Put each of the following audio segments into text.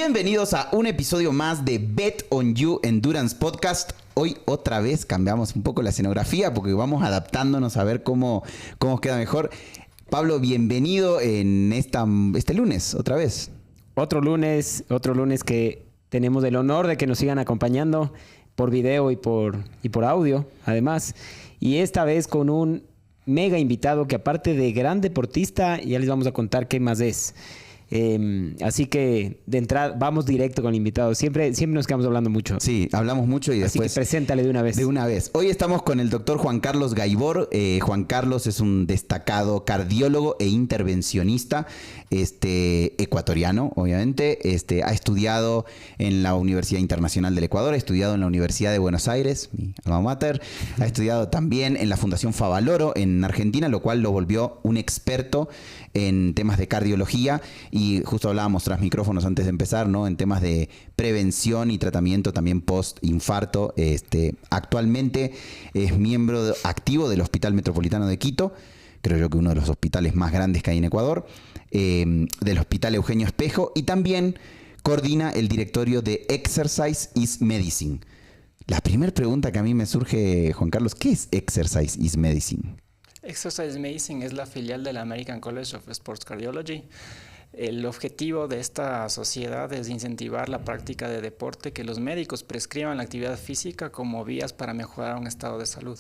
Bienvenidos a un episodio más de Bet on You Endurance Podcast. Hoy otra vez cambiamos un poco la escenografía porque vamos adaptándonos a ver cómo queda mejor. Pablo, bienvenido en este lunes, otra vez. Otro lunes que tenemos el honor de que nos sigan acompañando por video y por audio, además. Y esta vez con un mega invitado que aparte de gran deportista, ya les vamos a contar qué más es. Así que de entrada vamos directo con el invitado. Siempre nos quedamos hablando mucho. Sí, hablamos mucho y después... Así que preséntale de una vez. De una vez. Hoy estamos con el doctor Juan Carlos Gaibor. Juan Carlos es un destacado cardiólogo e intervencionista ecuatoriano, obviamente. Ha estudiado en la Universidad Internacional del Ecuador, ha estudiado en la Universidad de Buenos Aires, mi alma mater. Ha estudiado también en la Fundación Favaloro en Argentina, lo cual lo volvió un experto en temas de cardiología. Y justo hablábamos tras micrófonos antes de empezar, ¿no? En temas de prevención y tratamiento también post-infarto. Actualmente es miembro activo del Hospital Metropolitano de Quito, creo yo que uno de los hospitales más grandes que hay en Ecuador, del Hospital Eugenio Espejo, y también coordina el directorio de Exercise is Medicine. La primera pregunta que a mí me surge, Juan Carlos, ¿qué es Exercise is Medicine? Exercise Medicine es la filial del American College of Sports Cardiology. El objetivo de esta sociedad es incentivar la práctica de deporte, que los médicos prescriban la actividad física como vías para mejorar un estado de salud.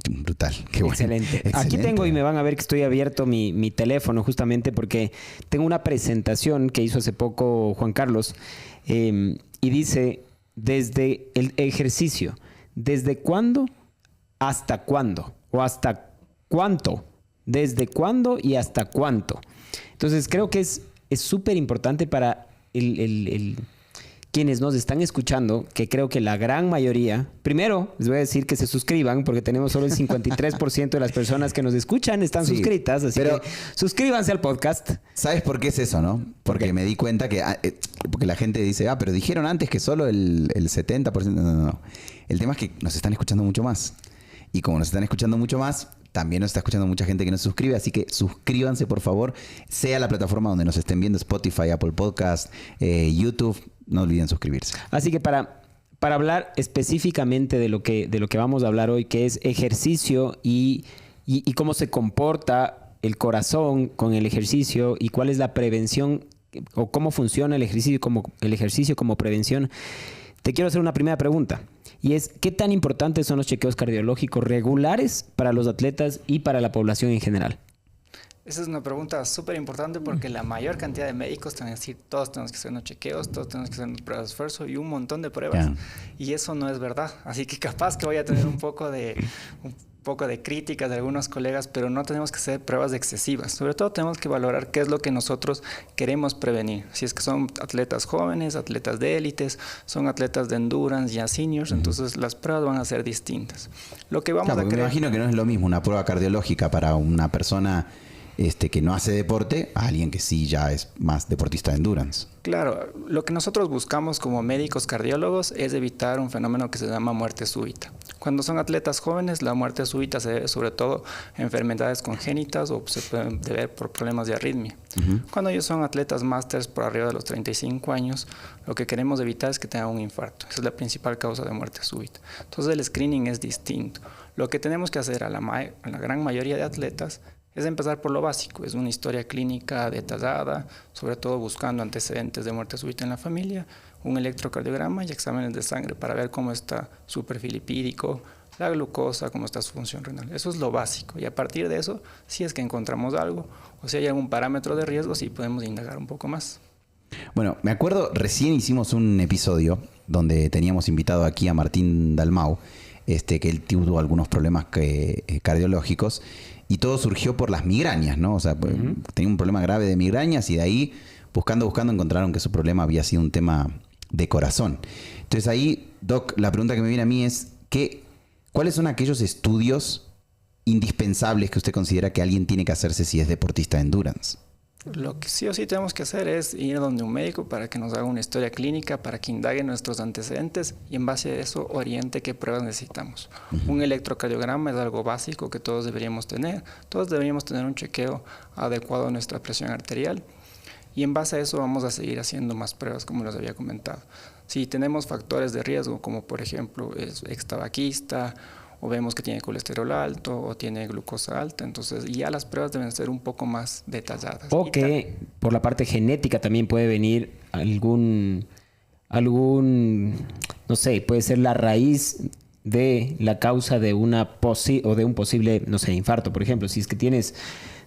Brutal, qué bueno. Excelente. Aquí tengo, y me van a ver que estoy abierto mi teléfono justamente porque tengo una presentación que hizo hace poco Juan Carlos y dice, desde el ejercicio, ¿desde cuándo hasta cuándo? O hasta cuánto, desde cuándo y hasta cuánto. Entonces creo que es súper importante para quienes nos están escuchando, que creo que la gran mayoría, primero les voy a decir que se suscriban porque tenemos solo el 53% de las personas que nos escuchan están suscritas, así que suscríbanse al podcast. ¿Sabes por qué es eso, no? Porque me di cuenta que, porque la gente dice, pero dijeron antes que solo el 70%, no. El tema es que nos están escuchando mucho más. Y como nos están escuchando mucho más, también nos está escuchando mucha gente que no se suscribe, así que suscríbanse, por favor, sea la plataforma donde nos estén viendo, Spotify, Apple Podcast, YouTube, no olviden suscribirse. Así que para hablar específicamente de lo que vamos a hablar hoy, que es ejercicio y cómo se comporta el corazón con el ejercicio y cuál es la prevención o cómo funciona el ejercicio como prevención, te quiero hacer una primera pregunta. Y es, ¿qué tan importantes son los chequeos cardiológicos regulares para los atletas y para la población en general? Esa es una pregunta súper importante porque la mayor cantidad de médicos te van a decir, todos tenemos que hacernos chequeos, todos tenemos que hacernos pruebas de esfuerzo y un montón de pruebas. Y eso no es verdad. Así que capaz que voy a tener un poco de críticas de algunos colegas, pero no tenemos que hacer pruebas excesivas. Sobre todo tenemos que valorar qué es lo que nosotros queremos prevenir. Si es que son atletas jóvenes, atletas de élites, son atletas de endurance, ya seniors, entonces las pruebas van a ser distintas. Lo que vamos a creer... Me imagino que no es lo mismo una prueba cardiológica para una persona que no hace deporte a alguien que sí ya es más deportista de endurance. Claro, lo que nosotros buscamos como médicos cardiólogos es evitar un fenómeno que se llama muerte súbita. Cuando son atletas jóvenes, la muerte súbita se debe sobre todo a enfermedades congénitas o se pueden deber por problemas de arritmia. Cuando ellos son atletas másters por arriba de los 35 años, lo que queremos evitar es que tengan un infarto. Esa es la principal causa de muerte súbita. Entonces el screening es distinto. Lo que tenemos que hacer a la gran mayoría de atletas es empezar por lo básico, es una historia clínica detallada, sobre todo buscando antecedentes de muerte súbita en la familia, un electrocardiograma y exámenes de sangre para ver cómo está su perfil lipídico, la glucosa, cómo está su función renal. Eso es lo básico y a partir de eso, si es que encontramos algo o si hay algún parámetro de riesgo, sí podemos indagar un poco más. Bueno, me acuerdo, recién hicimos un episodio donde teníamos invitado aquí a Martín Dalmau, que él tuvo algunos problemas cardiológicos. Y todo surgió por las migrañas, ¿no? O sea, tenía un problema grave de migrañas y de ahí, buscando, encontraron que su problema había sido un tema de corazón. Entonces ahí, Doc, la pregunta que me viene a mí es, ¿cuáles son aquellos estudios indispensables que usted considera que alguien tiene que hacerse si es deportista de endurance? Lo que sí o sí tenemos que hacer es ir donde un médico para que nos haga una historia clínica, para que indague nuestros antecedentes y en base a eso oriente qué pruebas necesitamos. Un electrocardiograma es algo básico que todos deberíamos tener. Todos deberíamos tener un chequeo adecuado a nuestra presión arterial. Y en base a eso vamos a seguir haciendo más pruebas, como les había comentado. Si tenemos factores de riesgo, como por ejemplo es extabaquista, o vemos que tiene colesterol alto o tiene glucosa alta, entonces ya las pruebas deben ser un poco más detalladas. O que por la parte genética también puede venir algún, no sé, puede ser la raíz de la causa de o de un posible, no sé, infarto, por ejemplo. Si es que tienes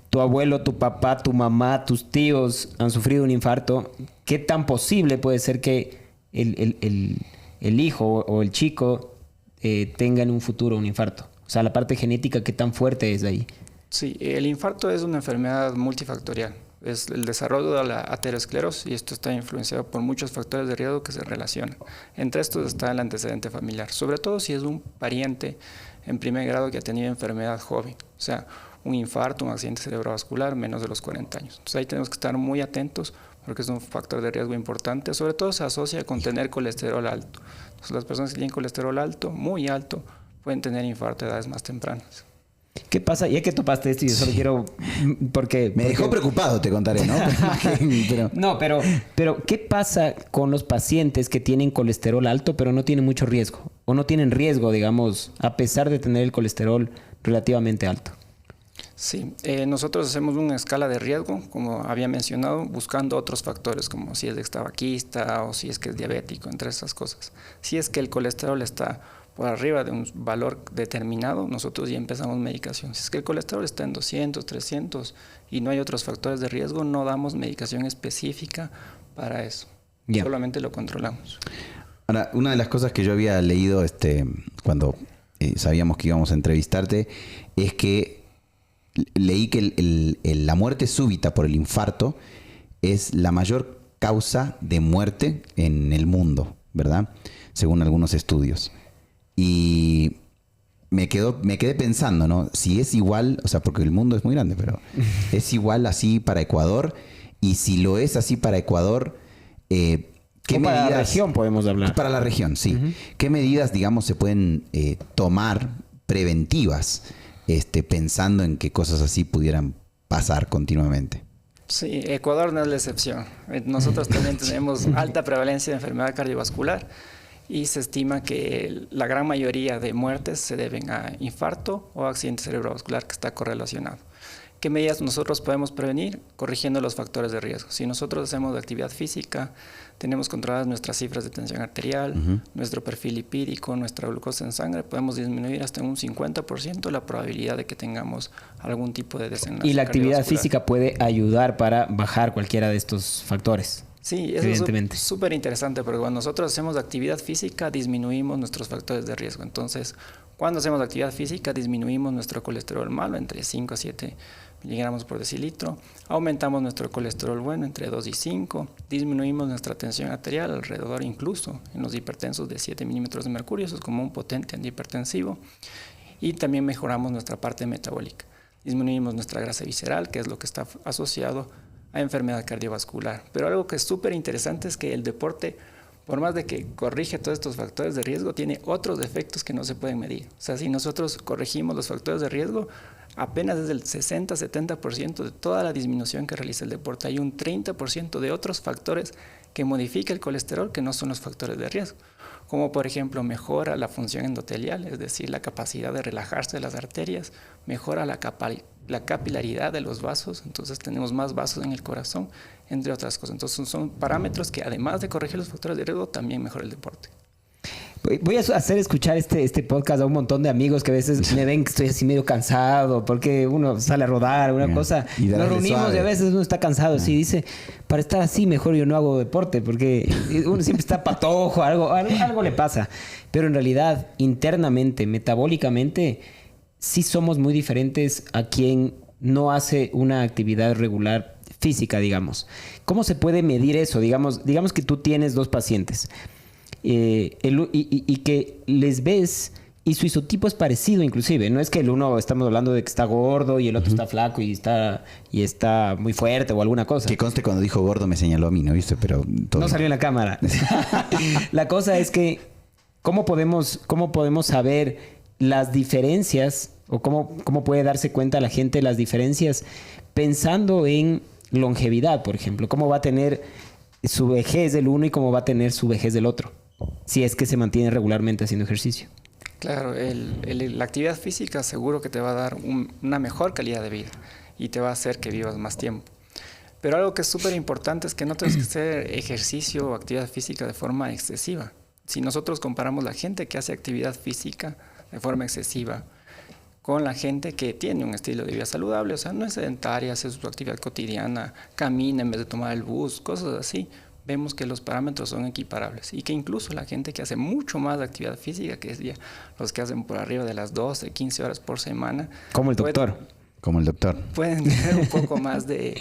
tu abuelo, tu papá, tu mamá, tus tíos han sufrido un infarto, ¿qué tan posible puede ser que el hijo o el chico tenga en un futuro un infarto? O sea, la parte genética, ¿qué tan fuerte es ahí? Sí, el infarto es una enfermedad multifactorial. Es el desarrollo de la aterosclerosis y esto está influenciado por muchos factores de riesgo que se relacionan. Entre estos está el antecedente familiar, sobre todo si es un pariente en primer grado que ha tenido enfermedad joven, o sea, un infarto, un accidente cerebrovascular menos de los 40 años. Entonces ahí tenemos que estar muy atentos porque es un factor de riesgo importante, sobre todo se asocia con tener colesterol alto. Entonces las personas que tienen colesterol alto, muy alto, pueden tener infarto a edades más tempranas. ¿Qué pasa? Ya que topaste esto y yo solo quiero... Porque dejó preocupado, te contaré, ¿no? No, pero ¿qué pasa con los pacientes que tienen colesterol alto pero no tienen mucho riesgo? O no tienen riesgo, digamos, a pesar de tener el colesterol relativamente alto. Sí, nosotros hacemos una escala de riesgo, como había mencionado, buscando otros factores, como si es extabaquista o si es que es diabético, entre esas cosas. Si es que el colesterol está por arriba de un valor determinado, nosotros ya empezamos medicación. Si es que el colesterol está en 200, 300 y no hay otros factores de riesgo, no damos medicación específica para eso. Yeah. Solamente lo controlamos. Ahora, una de las cosas que yo había leído cuando sabíamos que íbamos a entrevistarte es que leí que la muerte súbita por el infarto es la mayor causa de muerte en el mundo, ¿verdad? Según algunos estudios. Y me quedé pensando, ¿no? Si es igual, o sea, porque el mundo es muy grande, pero es igual así para Ecuador. Y si lo es así para Ecuador, ¿qué medidas? Para la región podemos hablar. Para la región, sí. Uh-huh. ¿Qué medidas, digamos, se pueden tomar preventivas, pensando en que cosas así pudieran pasar continuamente? Sí, Ecuador no es la excepción. Nosotros también tenemos alta prevalencia de enfermedad cardiovascular. Y se estima que la gran mayoría de muertes se deben a infarto o accidente cerebrovascular que está correlacionado. ¿Qué medidas nosotros podemos prevenir? Corrigiendo los factores de riesgo. Si nosotros hacemos actividad física, tenemos controladas nuestras cifras de tensión arterial, nuestro perfil lipídico, nuestra glucosa en sangre, podemos disminuir hasta un 50% la probabilidad de que tengamos algún tipo de desenlace. Y la actividad física puede ayudar para bajar cualquiera de estos factores. Sí, eso es súper interesante porque cuando nosotros hacemos actividad física disminuimos nuestros factores de riesgo. Entonces, cuando hacemos actividad física disminuimos nuestro colesterol malo entre 5 a 7 miligramos por decilitro, aumentamos nuestro colesterol bueno entre 2 y 5, disminuimos nuestra tensión arterial alrededor incluso en los hipertensos de 7 milímetros de mercurio, eso es como un potente antihipertensivo, y también mejoramos nuestra parte metabólica. Disminuimos nuestra grasa visceral, que es lo que está asociado a enfermedad cardiovascular. Pero algo que es súper interesante es que el deporte, por más de que corrige todos estos factores de riesgo, tiene otros efectos que no se pueden medir. O sea, si nosotros corregimos los factores de riesgo, apenas es del 60-70% de toda la disminución que realiza el deporte. Hay un 30% de otros factores que modifica el colesterol que no son los factores de riesgo. Como por ejemplo mejora la función endotelial, es decir, la capacidad de relajarse de las arterias, mejora la capilaridad de los vasos, entonces tenemos más vasos en el corazón, entre otras cosas. Entonces son parámetros que además de corregir los factores de riesgo, también mejora el deporte. Voy a hacer escuchar este podcast a un montón de amigos que a veces me ven que estoy así medio cansado porque uno sale a rodar, una cosa. Nos reunimos suave. Y a veces uno está cansado. Así dice, para estar así mejor yo no hago deporte porque uno siempre está patojo, algo le pasa. Pero en realidad, internamente, metabólicamente, sí somos muy diferentes a quien no hace una actividad regular física, digamos. ¿Cómo se puede medir eso? Digamos que tú tienes 2 pacientes. Y que les ves y su isotipo es parecido inclusive, no es que el uno estamos hablando de que está gordo y el otro está flaco y está muy fuerte o alguna cosa. Que conste, cuando dijo gordo me señaló a mí, ¿no viste? Pero no salió en la cámara. La cosa es que ¿cómo podemos saber las diferencias o cómo puede darse cuenta la gente las diferencias pensando en longevidad, por ejemplo. ¿Cómo va a tener su vejez del uno y cómo va a tener su vejez del otro? Si es que se mantiene regularmente haciendo ejercicio. Claro, la actividad física seguro que te va a dar una mejor calidad de vida y te va a hacer que vivas más tiempo. Pero algo que es súper importante es que no tienes que hacer ejercicio o actividad física de forma excesiva. Si nosotros comparamos la gente que hace actividad física de forma excesiva con la gente que tiene un estilo de vida saludable, o sea, no es sedentaria, hace su actividad cotidiana, camina en vez de tomar el bus, cosas así, vemos que los parámetros son equiparables y que incluso la gente que hace mucho más actividad física, que es ya los que hacen por arriba de las 12, 15 horas por semana. Como el doctor. Como el doctor. Pueden tener un poco más de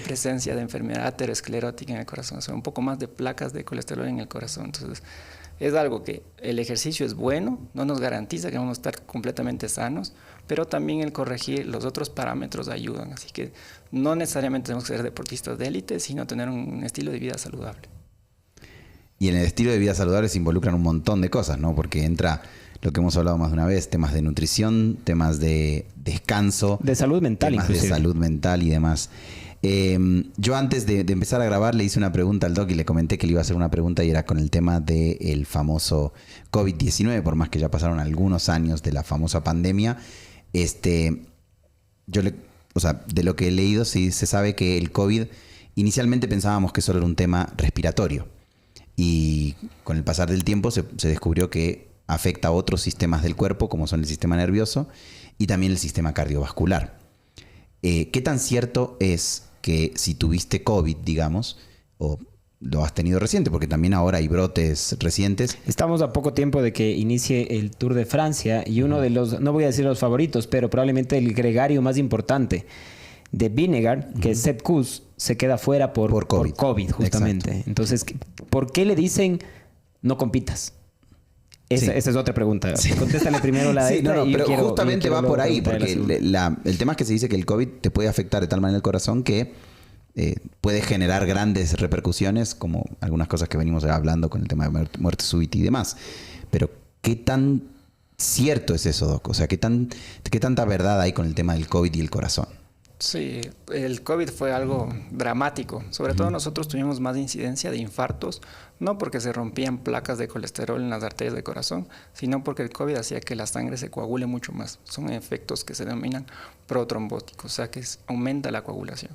presencia de enfermedad aterosclerótica en el corazón, o sea, un poco más de placas de colesterol en el corazón. Entonces, es algo que el ejercicio es bueno, no nos garantiza que vamos a estar completamente sanos, pero también el corregir los otros parámetros ayudan. Así que no necesariamente tenemos que ser deportistas de élite, sino tener un estilo de vida saludable. Y en el estilo de vida saludable se involucran un montón de cosas, ¿no? Porque entra lo que hemos hablado más de una vez, temas de nutrición, temas de descanso. De salud mental, temas inclusive. de salud mental y demás. Yo antes de empezar a grabar le hice una pregunta al doc y le comenté que le iba a hacer una pregunta y era con el tema del famoso COVID-19, por más que ya pasaron algunos años de la famosa pandemia. O sea, de lo que he leído sí se sabe que el COVID, inicialmente pensábamos que solo era un tema respiratorio y con el pasar del tiempo se descubrió que afecta a otros sistemas del cuerpo como son el sistema nervioso y también el sistema cardiovascular. ¿Qué tan cierto es que si tuviste COVID, digamos, o lo has tenido reciente, porque también ahora hay brotes recientes? Estamos a poco tiempo de que inicie el Tour de Francia y uno de los, no voy a decir los favoritos, pero probablemente el gregario más importante de Vinegar, que es Sepp Kuss, se queda fuera por COVID, justamente. Exacto. Entonces, ¿por qué le dicen no compitas? Esa es otra pregunta. Sí. Contéstale primero la de sí, esta. pero justamente va por ahí, porque el tema es que se dice que el COVID te puede afectar de tal manera el corazón que puede generar grandes repercusiones, como algunas cosas que venimos hablando con el tema de muerte súbita y demás. Pero, ¿qué tan cierto es eso, Doc? O sea, ¿qué tanta verdad hay con el tema del COVID y el corazón? Sí, el COVID fue algo dramático. Sobre todo nosotros tuvimos más incidencia de infartos, no porque se rompían placas de colesterol en las arterias del corazón, sino porque el COVID hacía que la sangre se coagule mucho más. Son efectos que se denominan protrombóticos, o sea que aumenta la coagulación.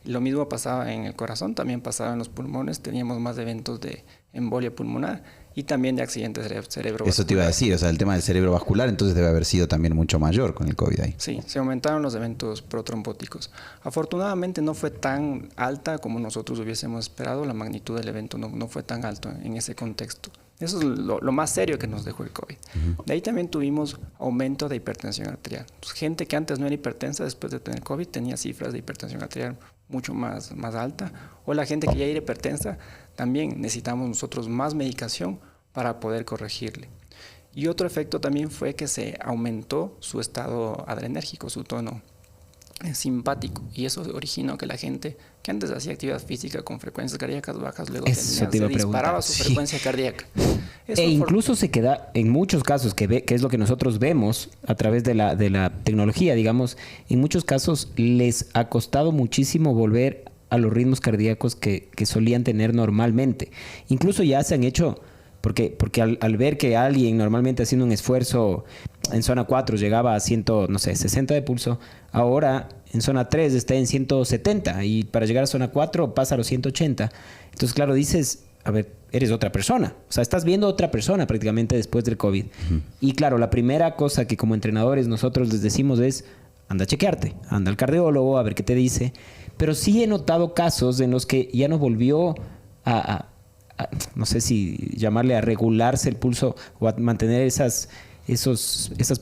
Lo mismo pasaba en el corazón, también pasaba en los pulmones, teníamos más eventos de embolia pulmonar y también de accidentes cerebrovasculares. Eso te iba a decir, o sea, el tema del cerebro vascular entonces debe haber sido también mucho mayor con el COVID ahí. Sí, se aumentaron los eventos protrombóticos. Afortunadamente no fue tan alta como nosotros hubiésemos esperado, la magnitud del evento no fue tan alto en ese contexto. Eso es lo más serio que nos dejó el COVID. De ahí también tuvimos aumento de hipertensión arterial. Pues, gente que antes no era hipertensa, después de tener COVID, tenía cifras de hipertensión arterial mucho más alta. O la gente que ya era hipertensa, también necesitamos nosotros más medicación para poder corregirle. Y otro efecto también fue que se aumentó su estado adrenérgico, su tono simpático, y eso originó que la gente que antes hacía actividad física con frecuencias cardíacas bajas, luego se disparaba su frecuencia cardíaca. Eso incluso se queda, en muchos casos, que es lo que nosotros vemos a través de la tecnología, digamos, en muchos casos les ha costado muchísimo volver a los ritmos cardíacos que solían tener normalmente. Incluso ya se han hecho, porque al ver que alguien normalmente haciendo un esfuerzo en zona 4 llegaba a 60 de pulso, ahora en zona 3 está en 170 y para llegar a zona 4 pasa a los 180. Entonces, claro, dices, a ver, eres otra persona. O sea, estás viendo otra persona prácticamente después del COVID. Y claro, la primera cosa que como entrenadores nosotros les decimos es, anda a chequearte, anda al cardiólogo a ver qué te dice. Pero sí he notado casos en los que ya no volvió a no sé si llamarle a regularse el pulso o a mantener esas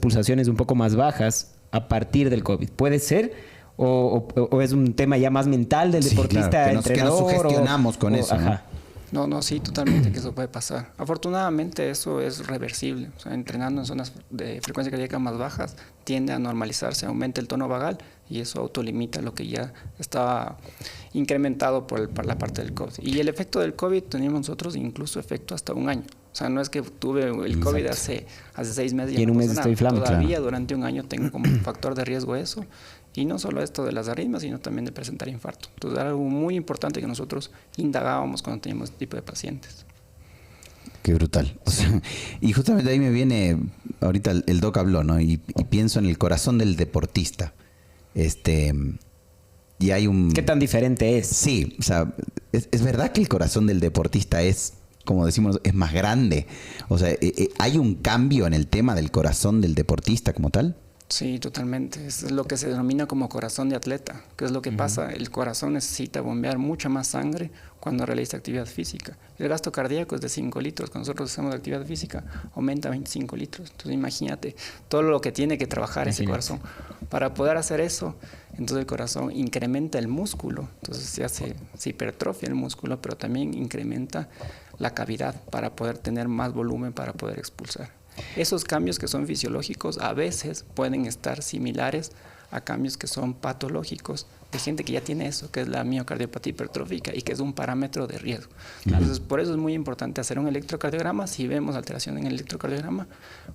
pulsaciones un poco más bajas a partir del COVID. ¿Puede ser? ¿O es un tema ya más mental del deportista, claro, entrenador? Que nos sugestionamos con eso, ajá. No, sí, totalmente que eso puede pasar. Afortunadamente eso es reversible. O sea, entrenando en zonas de frecuencia cardíaca más bajas tiende a normalizarse, aumenta el tono vagal y eso autolimita lo que ya estaba incrementado por la parte del COVID. Y el efecto del COVID teníamos nosotros incluso efecto hasta un año. O sea, no es que tuve el COVID hace 6 meses y en un mes estoy inflado. Todavía durante un año tengo como factor de riesgo eso. Y no solo esto de las arritmias, sino también de presentar infarto. Entonces, era algo muy importante que nosotros indagábamos cuando teníamos este tipo de pacientes. Qué brutal. O sea, y justamente ahí me viene, ahorita el doc habló, ¿no? Y pienso en el corazón del deportista. Y hay un... ¿Qué tan diferente es? Sí, o sea, es verdad que el corazón del deportista es, como decimos, es más grande. O sea, ¿hay un cambio en el tema del corazón del deportista como tal? Sí, totalmente. Es lo que se denomina como corazón de atleta. ¿Qué es lo que pasa? El corazón necesita bombear mucha más sangre cuando realiza actividad física. El gasto cardíaco es de 5 litros. Cuando nosotros hacemos actividad física, aumenta a 25 litros. Entonces, imagínate todo lo que tiene que trabajar ese corazón. Para poder hacer eso, entonces el corazón incrementa el músculo. Entonces, se hipertrofia el músculo, pero también incrementa la cavidad para poder tener más volumen para poder expulsar. Esos cambios que son fisiológicos a veces pueden estar similares a cambios que son patológicos de gente que ya tiene eso, que es la miocardiopatía hipertrófica y que es un parámetro de riesgo. Entonces, por eso es muy importante hacer un electrocardiograma. Si vemos alteración en el electrocardiograma,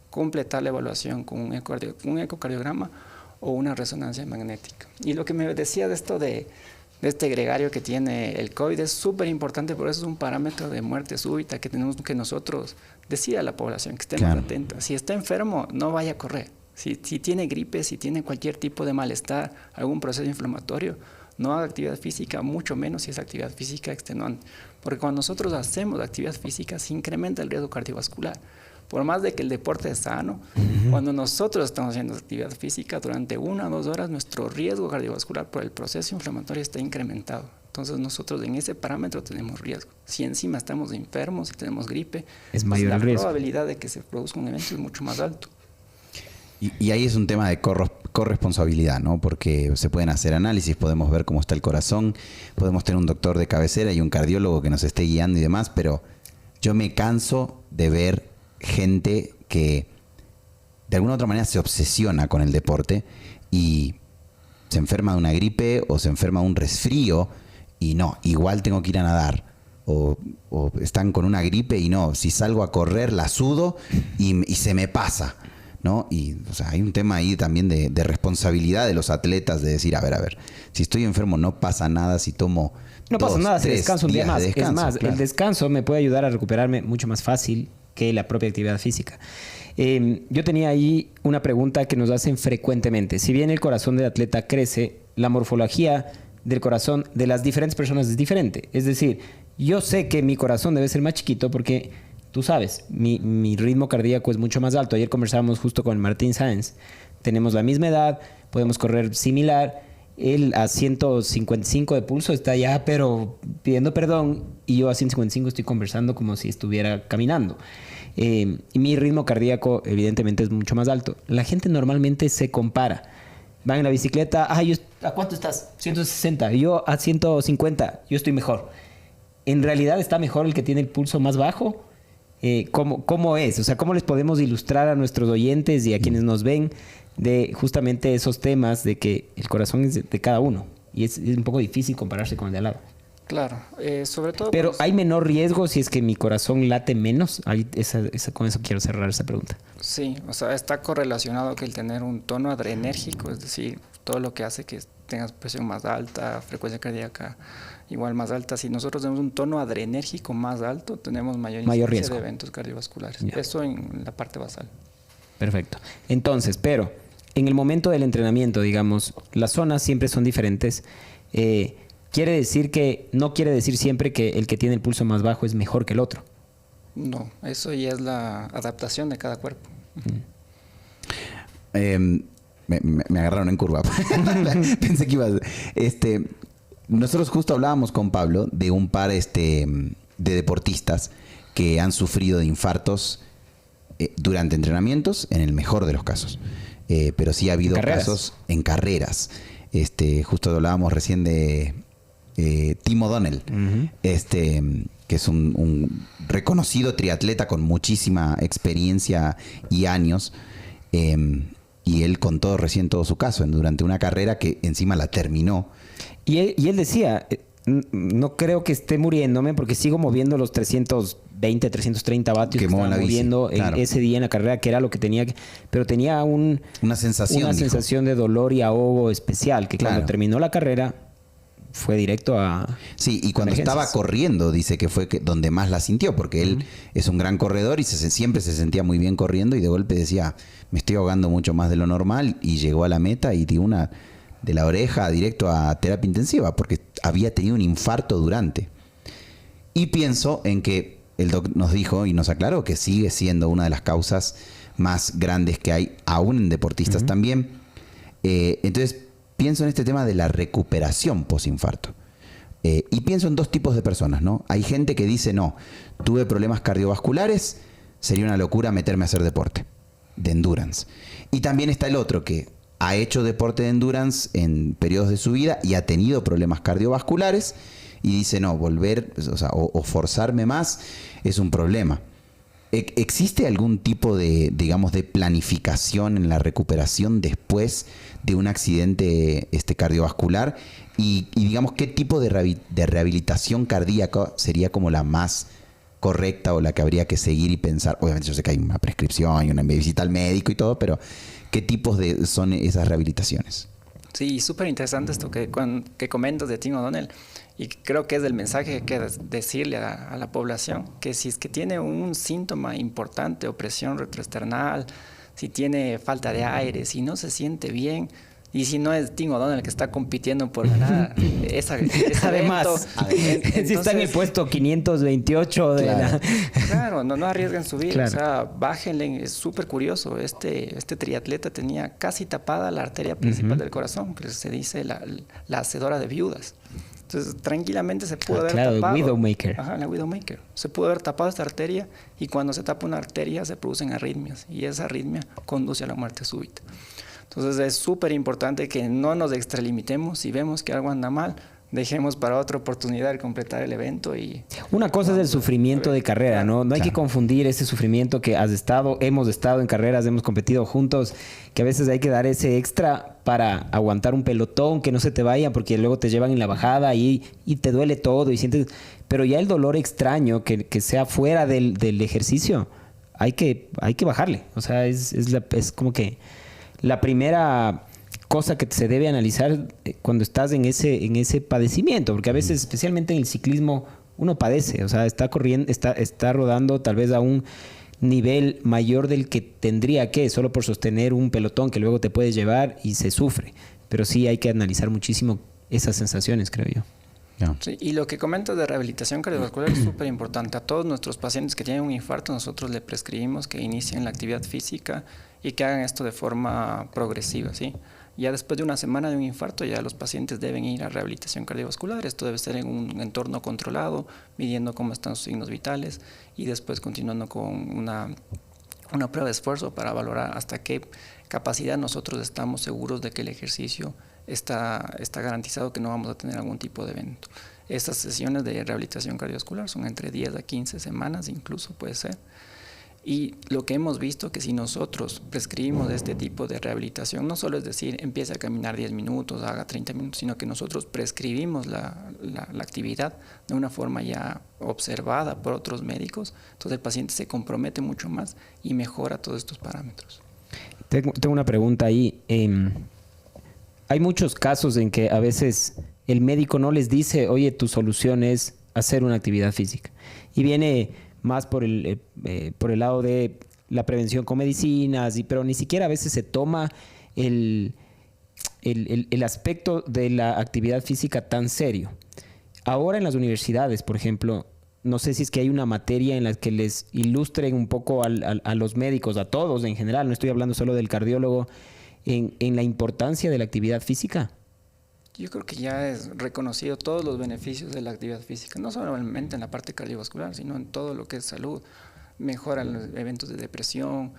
completar la evaluación con un ecocardiograma o una resonancia magnética. Y lo que me decía de esto de este gregario que tiene el COVID es súper importante, por eso es un parámetro de muerte súbita que tenemos que nosotros decir a la población que esté más atenta. Si está enfermo, no vaya a correr. Si tiene gripe, si tiene cualquier tipo de malestar, algún proceso inflamatorio, no haga actividad física, mucho menos si es actividad física extenuante. Porque cuando nosotros hacemos actividad física, se incrementa el riesgo cardiovascular. Por más de que el deporte es sano, cuando nosotros estamos haciendo actividad física durante 1 o 2 horas, nuestro riesgo cardiovascular por el proceso inflamatorio está incrementado. Entonces nosotros en ese parámetro tenemos riesgo. Si encima estamos enfermos, si tenemos gripe, es mayor el riesgo. La probabilidad de que se produzca un evento es mucho más alto. Y ahí es un tema de corresponsabilidad, ¿no? Porque se pueden hacer análisis, podemos ver cómo está el corazón, podemos tener un doctor de cabecera y un cardiólogo que nos esté guiando y demás, pero yo me canso de ver gente que de alguna u otra manera se obsesiona con el deporte y se enferma de una gripe o se enferma de un resfrío y no, igual tengo que ir a nadar. O están con una gripe y no, si salgo a correr la sudo y se me pasa, ¿no? Y o sea, hay un tema ahí también de responsabilidad de los atletas de decir, a ver, si estoy enfermo no pasa nada si tomo no pasa nada si descanso un día más. Descanso, es más, el descanso me puede ayudar a recuperarme mucho más fácil que la propia actividad física. Yo tenía ahí una pregunta que nos hacen frecuentemente. Si bien el corazón del atleta crece, la morfología del corazón de las diferentes personas es diferente. Es decir, yo sé que mi corazón debe ser más chiquito porque, tú sabes, mi ritmo cardíaco es mucho más alto. Ayer conversábamos justo con Martín Sáenz. Tenemos la misma edad, podemos correr similar. Él a 155 de pulso está ya, pero pidiendo perdón, y yo a 155 estoy conversando como si estuviera caminando. Y mi ritmo cardíaco evidentemente es mucho más alto. La gente normalmente se compara. Van en la bicicleta, ¿a cuánto estás? 160. Yo a 150, yo estoy mejor. ¿En realidad está mejor el que tiene el pulso más bajo? ¿Cómo es? O sea, ¿cómo les podemos ilustrar a nuestros oyentes y a quienes nos ven de justamente esos temas de que el corazón es de cada uno? Y es un poco difícil compararse con el de al lado. Claro, sobre todo... Pero ¿hay menor riesgo si es que mi corazón late menos? Con eso quiero cerrar esa pregunta. Sí, o sea, está correlacionado que el tener un tono adrenérgico, es decir, todo lo que hace que tengas presión más alta, frecuencia cardíaca igual más alta. Si nosotros tenemos un tono adrenérgico más alto, tenemos mayor riesgo de eventos cardiovasculares. Ya. Eso en la parte basal. Perfecto. Entonces, pero en el momento del entrenamiento, digamos, las zonas siempre son diferentes. ¿Quiere decir que no quiere decir siempre que el que tiene el pulso más bajo es mejor que el otro? No, eso ya es la adaptación de cada cuerpo. Me agarraron en curva. Pensé que ibas... nosotros justo hablábamos con Pablo de un par de deportistas que han sufrido de infartos durante entrenamientos, en el mejor de los casos. Pero sí ha habido casos en carreras. Justo hablábamos recién de Tim O'Donnell, que es un reconocido triatleta con muchísima experiencia y años. Y él contó recién todo su caso durante una carrera que encima la terminó. Y él decía, no creo que esté muriéndome porque sigo moviendo los 320, 330 vatios que Quemó estaba la bici, moviendo claro. ese día en la carrera, que era lo que tenía. Pero tenía Una sensación. una dijo. sensación de dolor y ahogo especial, que Claro. cuando terminó la carrera fue directo a... Sí, y cuando emergencias. estaba corriendo, dice que fue donde más la sintió, porque él es un gran corredor y siempre se sentía muy bien corriendo y de golpe decía, me estoy ahogando mucho más de lo normal, y llegó a la meta y dio una de la oreja directo a terapia intensiva, porque había tenido un infarto durante. Y pienso en que el doc nos dijo y nos aclaró que sigue siendo una de las causas más grandes que hay, aún en deportistas también. Entonces, pienso en este tema de la recuperación posinfarto. Y pienso en dos tipos de personas, ¿no? Hay gente que dice, no, tuve problemas cardiovasculares, sería una locura meterme a hacer deporte de endurance. Y también está el otro que ha hecho deporte de endurance en periodos de su vida y ha tenido problemas cardiovasculares y dice, no, volver, o sea, o forzarme más es un problema. ¿Existe algún tipo de, digamos, de planificación en la recuperación después de un accidente cardiovascular? Y digamos, ¿qué tipo de rehabilitación cardíaca sería como la más correcta o la que habría que seguir y pensar? Obviamente yo sé que hay una prescripción y una visita al médico y todo, pero ¿qué tipos son esas rehabilitaciones? Sí, súper interesante esto que comentas de Tim O'Donnell. Y creo que es el mensaje que hay que decirle a la población, que si es que tiene un síntoma importante, opresión retroesternal, si tiene falta de aire, si no se siente bien, y si no es Tim O'Donnell el que está compitiendo por ganar Además, si está en el puesto 528 de Claro. Claro, no arriesguen su vida, Claro. o sea, bájenle, es súper curioso. Este triatleta tenía casi tapada la arteria principal del corazón, que se dice la hacedora de viudas. Entonces, tranquilamente se pudo haber claro, tapado. Widowmaker. Ajá, la Widowmaker. Se pudo haber tapado esta arteria y cuando se tapa una arteria se producen arritmias y esa arritmia conduce a la muerte súbita. Entonces, es súper importante que no nos extralimitemos. Si vemos que algo anda mal, dejemos para otra oportunidad completar el evento. Y una cosa es el sufrimiento de carrera, ¿no? No hay que confundir ese sufrimiento que hemos estado en carreras, hemos competido juntos, que a veces hay que dar ese extra para aguantar un pelotón, que no se te vaya, porque luego te llevan en la bajada y te duele todo y sientes... Pero ya el dolor extraño que sea fuera del ejercicio, hay que bajarle. O sea, es como que la primera cosa que se debe analizar cuando estás en ese padecimiento, porque a veces, especialmente en el ciclismo, uno padece, o sea, está corriendo, está rodando tal vez a un nivel mayor del que tendría que, solo por sostener un pelotón que luego te puedes llevar y se sufre. Pero sí hay que analizar muchísimo esas sensaciones, creo yo. No. Sí, y lo que comentas de rehabilitación cardiovascular es súper importante. A todos nuestros pacientes que tienen un infarto, nosotros le prescribimos que inicien la actividad física y que hagan esto de forma progresiva, ¿sí? Ya después de una semana de un infarto, ya los pacientes deben ir a rehabilitación cardiovascular. Esto debe ser en un entorno controlado, midiendo cómo están sus signos vitales y después continuando con una prueba de esfuerzo para valorar hasta qué capacidad nosotros estamos seguros de que el ejercicio está garantizado, que no vamos a tener algún tipo de evento. Estas sesiones de rehabilitación cardiovascular son entre 10 a 15 semanas, incluso puede ser. Y lo que hemos visto que si nosotros prescribimos este tipo de rehabilitación, no solo es decir, empiece a caminar 10 minutos, haga 30 minutos, sino que nosotros prescribimos la actividad de una forma ya observada por otros médicos, entonces el paciente se compromete mucho más y mejora todos estos parámetros. Tengo una pregunta ahí. Hay muchos casos en que a veces el médico no les dice, oye, tu solución es hacer una actividad física. Y viene más por el lado de la prevención con medicinas, pero ni siquiera a veces se toma el aspecto de la actividad física tan serio. Ahora en las universidades, por ejemplo, no sé si es que hay una materia en la que les ilustren un poco a los médicos, a todos en general, no estoy hablando solo del cardiólogo, en la importancia de la actividad física. Yo creo que ya es reconocido todos los beneficios de la actividad física, no solamente en la parte cardiovascular, sino en todo lo que es salud. Mejora los eventos de depresión,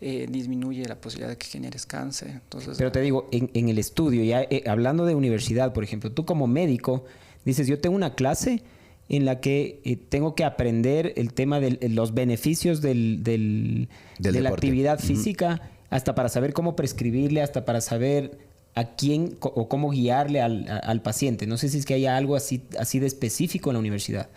disminuye la posibilidad de que generes cáncer. Entonces, pero te digo, en el estudio, ya hablando de universidad, por ejemplo, tú como médico dices, yo tengo una clase en la que tengo que aprender el tema de los beneficios de la actividad física, hasta para saber cómo prescribirle, hasta para saber a quién o cómo guiarle al paciente. No sé si es que haya algo así de específico en la universidad.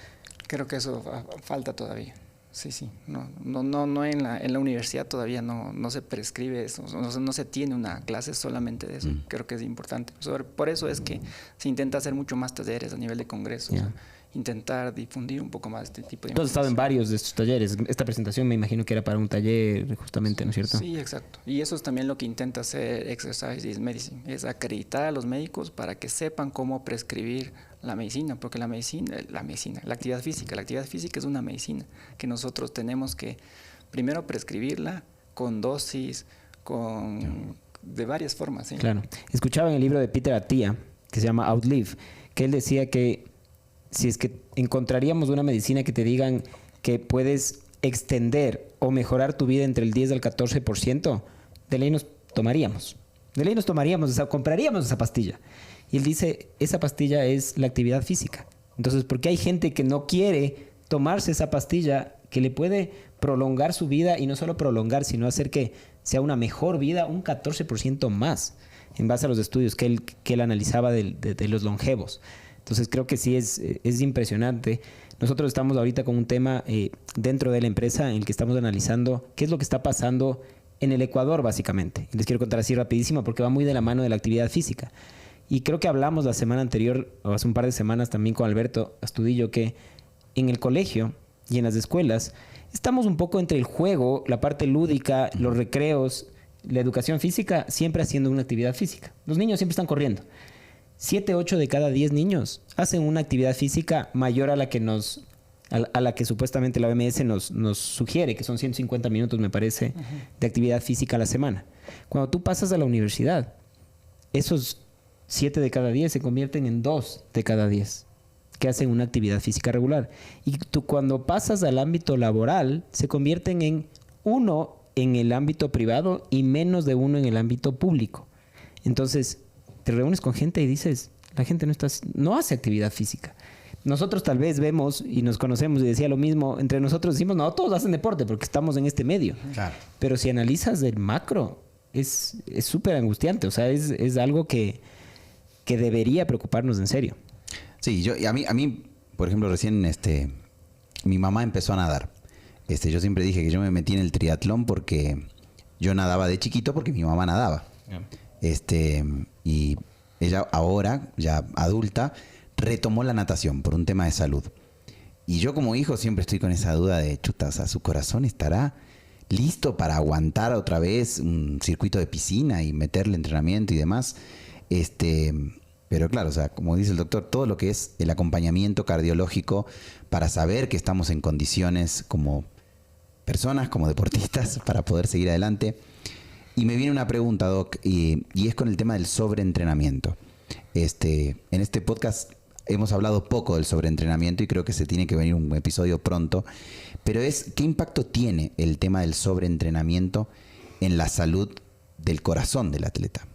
Creo que eso falta todavía. Sí. No en la universidad todavía no se prescribe eso, no se tiene una clase solamente de eso. Creo que es importante. Por eso es que se intenta hacer mucho más talleres a nivel de congresos. Yeah. Intentar difundir un poco más este tipo de información. Tú has estado en varios de estos talleres. Esta presentación me imagino que era para un taller justamente, ¿no es cierto? Sí, exacto. Y eso es también lo que intenta hacer Exercise Medicine, es acreditar a los médicos para que sepan cómo prescribir la medicina, porque la actividad física es una medicina que nosotros tenemos que primero prescribirla con dosis, de varias formas. ¿Sí? Claro. Escuchaba en el libro de Peter Attia, que se llama Outlive, que él decía que si es que encontraríamos una medicina que te digan que puedes extender o mejorar tu vida entre el 10 al 14%, de ley nos tomaríamos. Compraríamos esa pastilla. Y él dice, esa pastilla es la actividad física. Entonces, ¿por qué hay gente que no quiere tomarse esa pastilla que le puede prolongar su vida? Y no solo prolongar, sino hacer que sea una mejor vida, un 14% más, en base a los estudios que él analizaba de los longevos. Entonces creo que sí es impresionante. Nosotros estamos ahorita con un tema dentro de la empresa en el que estamos analizando qué es lo que está pasando en el Ecuador, básicamente. Les quiero contar así rapidísimo porque va muy de la mano de la actividad física. Y creo que hablamos la semana anterior, o hace un par de semanas también con Alberto Astudillo, que en el colegio y en las escuelas estamos un poco entre el juego, la parte lúdica, los recreos, la educación física, siempre haciendo una actividad física. Los niños siempre están corriendo. 7, 8 de cada 10 niños hacen una actividad física mayor a la que supuestamente la OMS nos sugiere, que son 150 minutos, me parece, de actividad física a la semana. Cuando tú pasas a la universidad, esos 7 de cada 10 se convierten en 2 de cada 10 que hacen una actividad física regular. Y tú cuando pasas al ámbito laboral, se convierten en 1 en el ámbito privado y menos de 1 en el ámbito público. Entonces, te reúnes con gente y dices, la gente no hace actividad física. Nosotros tal vez vemos y nos conocemos y decía lo mismo, entre nosotros decimos, no, todos hacen deporte porque estamos en este medio. Claro. Pero si analizas el macro, es súper angustiante. O sea, es algo que debería preocuparnos en serio. Sí, a mí, por ejemplo, recién mi mamá empezó a nadar. Yo siempre dije que yo me metí en el triatlón porque yo nadaba de chiquito porque mi mamá nadaba. Yeah. Y ella ahora, ya adulta, retomó la natación por un tema de salud. Y yo como hijo siempre estoy con esa duda de, chuta, o sea, ¿su corazón estará listo para aguantar otra vez un circuito de piscina y meterle entrenamiento y demás? Pero claro, o sea, como dice el doctor, todo lo que es el acompañamiento cardiológico para saber que estamos en condiciones como personas, como deportistas, para poder seguir adelante. Y me viene una pregunta, Doc, y es con el tema del sobreentrenamiento. En este podcast hemos hablado poco del sobreentrenamiento y creo que se tiene que venir un episodio pronto, pero ¿qué impacto tiene el tema del sobreentrenamiento en la salud del corazón del atleta?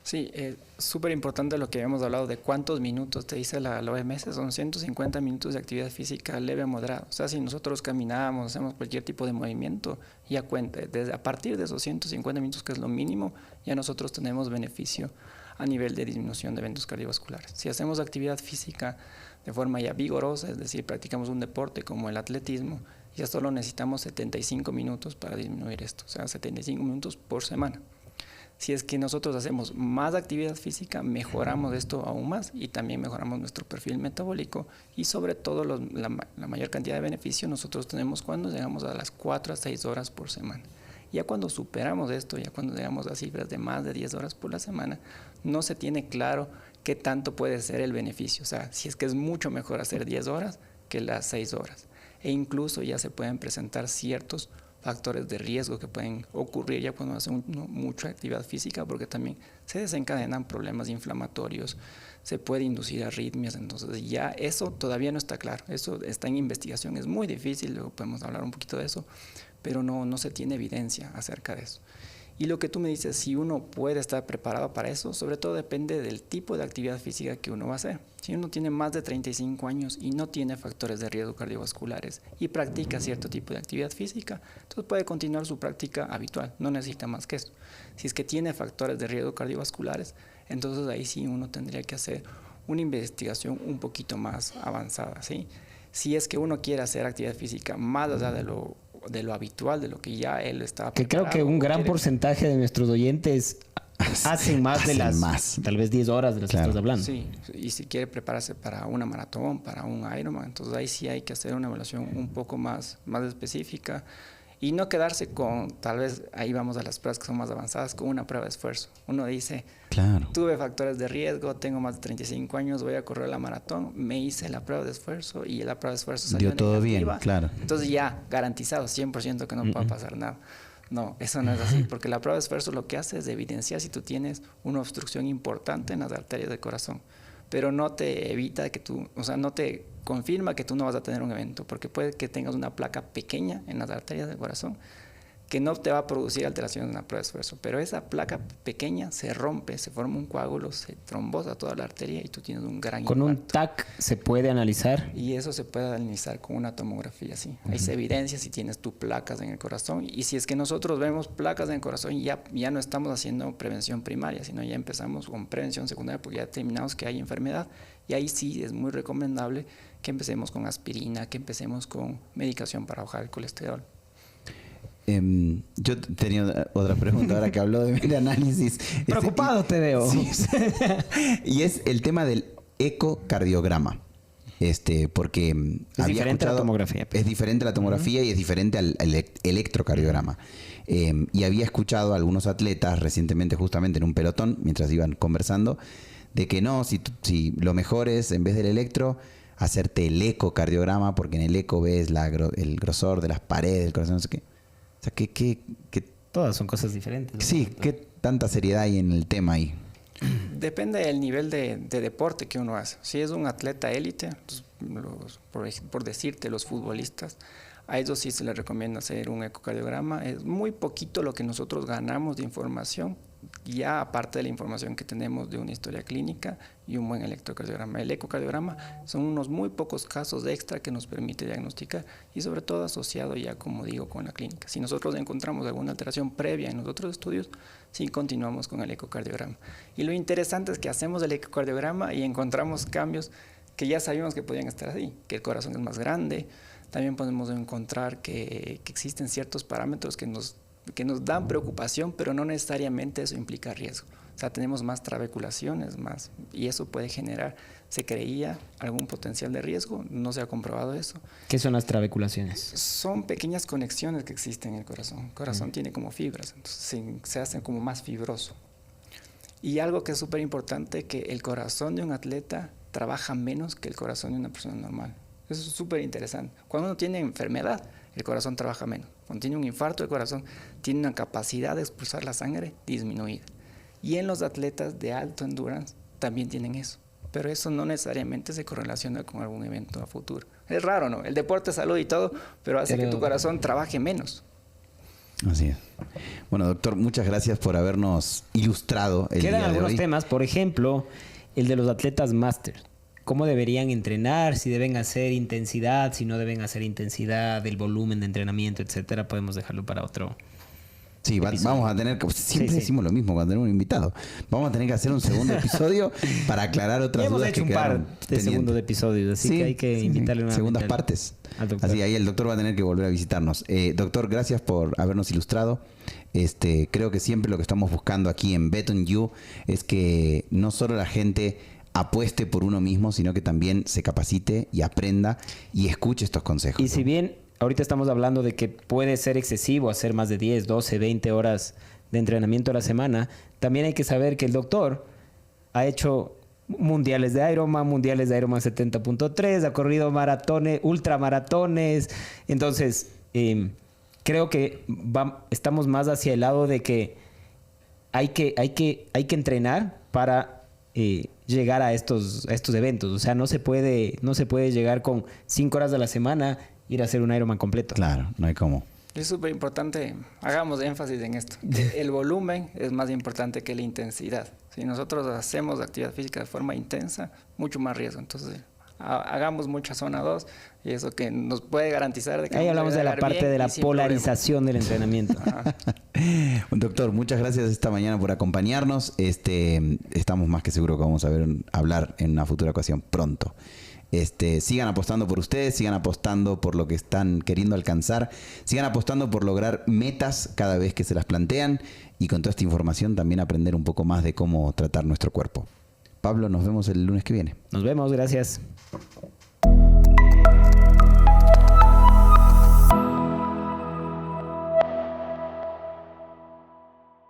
Sí, súper importante lo que habíamos hablado de cuántos minutos te dice la OMS, son 150 minutos de actividad física leve a moderada. O sea, si nosotros caminamos, hacemos cualquier tipo de movimiento, ya cuenta, a partir de esos 150 minutos, que es lo mínimo, ya nosotros tenemos beneficio a nivel de disminución de eventos cardiovasculares. Si hacemos actividad física de forma ya vigorosa, es decir, practicamos un deporte como el atletismo, ya solo necesitamos 75 minutos para disminuir esto, o sea, 75 minutos por semana. Si es que nosotros hacemos más actividad física, mejoramos esto aún más y también mejoramos nuestro perfil metabólico y sobre todo la mayor cantidad de beneficio nosotros tenemos cuando llegamos a las 4 a 6 horas por semana. Ya cuando superamos esto, ya cuando llegamos a cifras de más de 10 horas por la semana, no se tiene claro qué tanto puede ser el beneficio. O sea, si es que es mucho mejor hacer 10 horas que las 6 horas. E incluso ya se pueden presentar ciertos factores de riesgo que pueden ocurrir ya cuando hace mucha actividad física, porque también se desencadenan problemas inflamatorios, se puede inducir arritmias, entonces ya eso todavía no está claro, eso está en investigación, es muy difícil, luego podemos hablar un poquito de eso, pero no se tiene evidencia acerca de eso. Y lo que tú me dices, si uno puede estar preparado para eso, sobre todo depende del tipo de actividad física que uno va a hacer. Si uno tiene más de 35 años y no tiene factores de riesgo cardiovasculares y practica cierto tipo de actividad física, entonces puede continuar su práctica habitual, no necesita más que eso. Si es que tiene factores de riesgo cardiovasculares, entonces ahí sí uno tendría que hacer una investigación un poquito más avanzada, ¿sí? Si es que uno quiere hacer actividad física más allá de lo habitual, de lo que ya él estaba preparado. Que creo que un gran porcentaje de nuestros oyentes hacen más de las tal vez 10 horas de las que estás hablando. Sí, y si quiere prepararse para una maratón, para un Ironman, entonces ahí sí hay que hacer una evaluación un poco más específica y no quedarse con, tal vez ahí vamos a las pruebas que son más avanzadas, con una prueba de esfuerzo. Uno dice, claro, tuve factores de riesgo, tengo más de 35 años, voy a correr la maratón, me hice la prueba de esfuerzo y la prueba de esfuerzo salió dio todo negativa. bien, claro. Entonces ya, garantizado, 100% que no puede pasar nada. No, eso no es así, porque la prueba de esfuerzo lo que hace es evidenciar si tú tienes una obstrucción importante en las arterias del corazón, pero no te evita que tú, o sea, no te confirma que tú no vas a tener un evento, porque puede que tengas una placa pequeña en las arterias del corazón que no te va a producir alteraciones en la prueba de esfuerzo, pero esa placa pequeña se rompe, se forma un coágulo, se trombosa toda la arteria y tú tienes un gran impacto. ¿Con un TAC se puede analizar? Y eso se puede analizar con una tomografía, sí. Ahí se evidencia si tienes tú placas en el corazón. Y si es que nosotros vemos placas en el corazón, ya no estamos haciendo prevención primaria, sino ya empezamos con prevención secundaria porque ya determinamos que hay enfermedad. Y ahí sí es muy recomendable que empecemos con aspirina, que empecemos con medicación para bajar el colesterol. Yo tenía otra pregunta ahora que habló de análisis. Preocupado te veo. Sí. Y es el tema del ecocardiograma. Porque es diferente a la tomografía. Es diferente a la tomografía y es diferente al electrocardiograma. Y había escuchado a algunos atletas recientemente, justamente en un pelotón, mientras iban conversando, de que no, si lo mejor es, en vez del electro, hacerte el ecocardiograma, porque en el eco ves el grosor de las paredes del corazón, no sé qué. O sea, que todas son cosas diferentes, ¿no? Sí, ¿qué tanta seriedad hay en el tema ahí? Depende del nivel de deporte que uno hace. Si es un atleta élite, por decirte, los futbolistas, a ellos sí se les recomienda hacer un ecocardiograma. Es muy poquito lo que nosotros ganamos de información, ya aparte de la información que tenemos de una historia clínica y un buen electrocardiograma. El ecocardiograma son unos muy pocos casos extra que nos permite diagnosticar y sobre todo asociado ya, como digo, con la clínica. Si nosotros encontramos alguna alteración previa en los otros estudios, sí continuamos con el ecocardiograma. Y lo interesante es que hacemos el ecocardiograma y encontramos cambios que ya sabíamos que podían estar ahí, que el corazón es más grande. También podemos encontrar que existen ciertos parámetros que nos dan preocupación, pero no necesariamente eso implica riesgo. O sea, tenemos más trabeculaciones, y eso puede generar, se creía, algún potencial de riesgo, no se ha comprobado eso. ¿Qué son las trabeculaciones? Son pequeñas conexiones que existen en el corazón. El corazón tiene como fibras, entonces se hace como más fibroso. Y algo que es súper importante, que el corazón de un atleta trabaja menos que el corazón de una persona normal. Eso es súper interesante. Cuando uno tiene enfermedad, el corazón trabaja menos. Cuando tiene un infarto, el corazón tiene una capacidad de expulsar la sangre disminuida. Y en los atletas de alto endurance también tienen eso. Pero eso no necesariamente se correlaciona con algún evento a futuro. Es raro, ¿no? El deporte es salud y todo, pero hace que tu corazón trabaje menos. Así es. Bueno, doctor, muchas gracias por habernos ilustrado el día de hoy. Quedan algunos temas, por ejemplo, el de los atletas máster. ¿Cómo deberían entrenar? Si deben hacer intensidad, si no deben hacer intensidad, el volumen de entrenamiento, etcétera. Podemos dejarlo para otro. Sí, vamos a tener que... Siempre decimos lo mismo cuando tenemos un invitado. Vamos a tener que hacer un segundo episodio para aclarar otras dudas que quedaron hemos hecho un par de segundos episodios, así que hay que invitarle una segundas partes. Así, ahí el doctor va a tener que volver a visitarnos. Doctor, gracias por habernos ilustrado. Creo que siempre lo que estamos buscando aquí en Bet on You es que no solo la gente apueste por uno mismo, sino que también se capacite y aprenda y escuche estos consejos. Y si bien ahorita estamos hablando de que puede ser excesivo hacer más de 10, 12, 20 horas de entrenamiento a la semana, también hay que saber que el doctor ha hecho mundiales de Ironman 70.3, ha corrido maratones, ultramaratones. Entonces, creo que estamos más hacia el lado de que hay que entrenar para llegar a estos eventos. O sea, no se puede llegar con 5 horas a la semana ir a hacer un Ironman completo. Claro, no hay cómo. Es súper importante, hagamos énfasis en esto, que el volumen es más importante que la intensidad. Si nosotros hacemos actividad física de forma intensa, mucho más riesgo. Entonces, hagamos mucha zona 2 y eso que nos puede garantizar de que ahí hablamos de la parte de la polarización del entrenamiento. Doctor, muchas gracias esta mañana por acompañarnos. Estamos más que seguros que vamos a hablar en una futura ocasión pronto. Sigan apostando por ustedes, sigan apostando por lo que están queriendo alcanzar, sigan apostando por lograr metas cada vez que se las plantean y con toda esta información también aprender un poco más de cómo tratar nuestro cuerpo. Pablo, nos vemos el lunes que viene. Nos vemos, gracias.